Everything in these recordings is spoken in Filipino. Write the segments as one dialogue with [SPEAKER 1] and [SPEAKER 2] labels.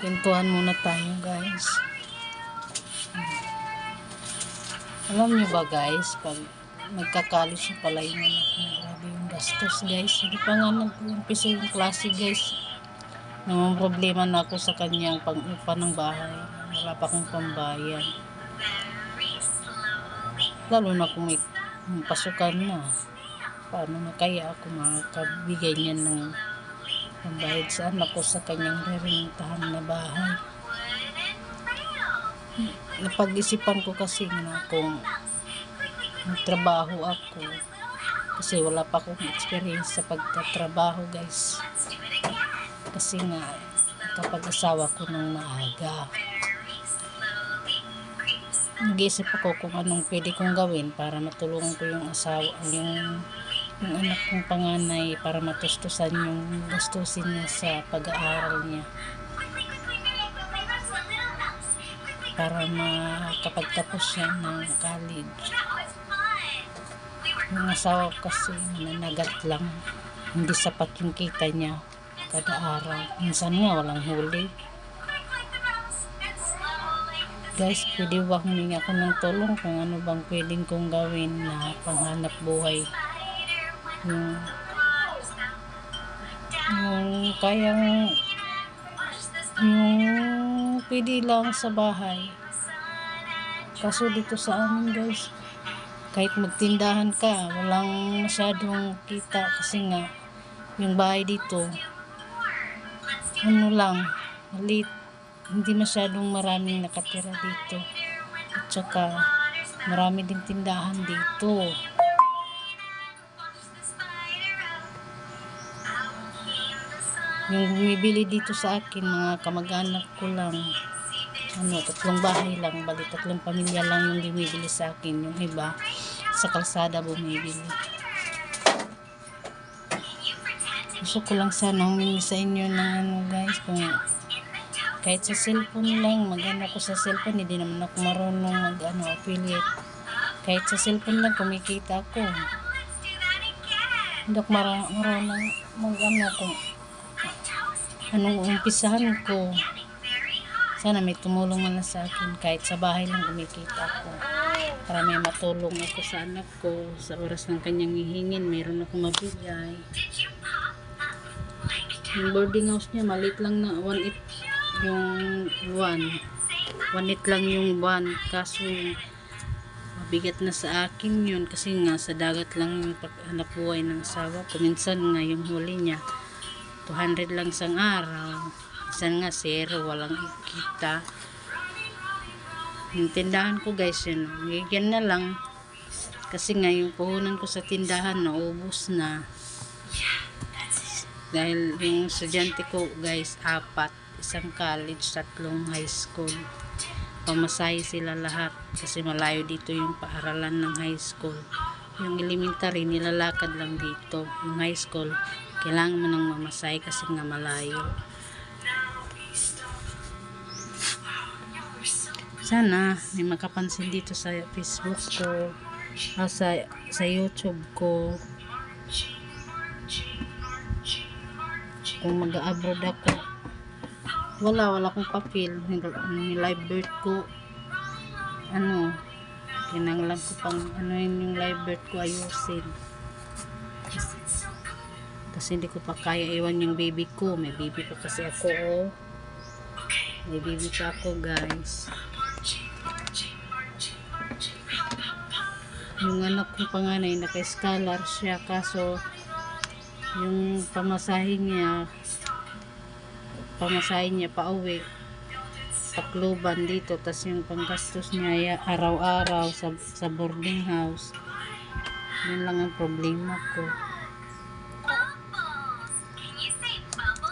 [SPEAKER 1] Pintuan muna tayo, guys. Alam niyo ba, guys, pag nagkakalis yung pala yung anak mo, grabe yung gastos, guys. Hindi pa nga nag-umpisa yung klase, guys. Namang problema na ako sa kanyang pang-upa ng bahay. Wala pa akong pambayan. Lalo na kung may pasukan na. Paano na kaya ako makakabigay niya ng pambayad sa anak ko sa kanyang rerentahan na bahay? Napag-isipan ko kasi na kung magtrabaho ako, kasi wala pa akong experience sa pagtatrabaho, guys. Kasi nga kapag-asawa ko ng maaga, nag-iisip ako kung anong pwede kong gawin para matulungan ko yung asawa, yung anak kong panganay, para matustusan yung gastusin niya sa pag-aaral niya, para makapagtapos siya ng college. Yung asawa ko kasi mananagat lang, hindi sapat yung kita niya kada araw. Minsan nga walang huli. Guys, pwede ba humingi ako ng tulong kung ano bang pwedeng kong gawin na panghanap buhay? Yung kayang yung pwede lang sa bahay. Kaso dito sa amin, guys, kahit magtindahan ka, walang masyadong kita kasi nga yung bahay dito ano lang, maliit, hindi masyadong maraming nakatira dito, at saka marami ding tindahan dito. Yung bumibili dito sa akin, mga kamag-anak ko lang, tatlong bahay lang, bali tatlong pamilya lang yung bumibili sa akin, yung iba sa kalsada bumibili. Gusto ko lang sana humingi sa inyo ng guys, kung kahit sa cellphone lang, mag-ano ko sa cellphone, hindi naman ako marunong affiliate. Kahit sa cellphone lang kumikita ako, hindi ako marunong kung anong umpisahan ko. Sana may tumulong man sa akin, kahit sa bahay lang kumikita ako, para may matulong ako sa anak ko sa oras ng kanyang hihingin, mayroon ako mabigay. Yung boarding house niya, maliit lang na 1/8 yung 1/8 lang yung buwan. Kaso mabigat na sa akin yun, kasi nga sa dagat lang yung pag-anak buhay ng asawa ko. Minsan nga yung huli niya 200 lang sang araw, minsan nga 0, walang kita. Yung tindahan ko, guys, yun, yan na lang, kasi nga yung puhunan ko sa tindahan naubos na. Dahil yung estudyante ko, guys, 4, isang college, 3 high school. Pamasahe sila lahat kasi malayo dito yung paaralan ng high school. Yung elementary, nilalakad lang dito. Yung high school, kailangan mo nang mamasahe kasi nga malayo. Sana may makapansin dito sa Facebook ko, sa YouTube ko. Kung mag-abroad ako, wala akong papel, yung live birth ko, kinanglan ko pang yung live birth ko ayusin, kasi hindi ko pa kaya iwan yung baby ko. May baby ko kasi ako, may baby pa ako, guys. Yung anak kong panganay naka-scholar siya, kaso yung pamasahe niya pauwi Tacloban dito, tas yung panggastos niya araw-araw sa boarding house. Yun lang ang problema ko.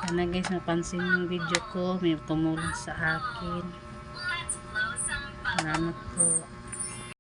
[SPEAKER 1] Sana, guys, napansin yung video ko, may tumulong sa akin. Salamat po.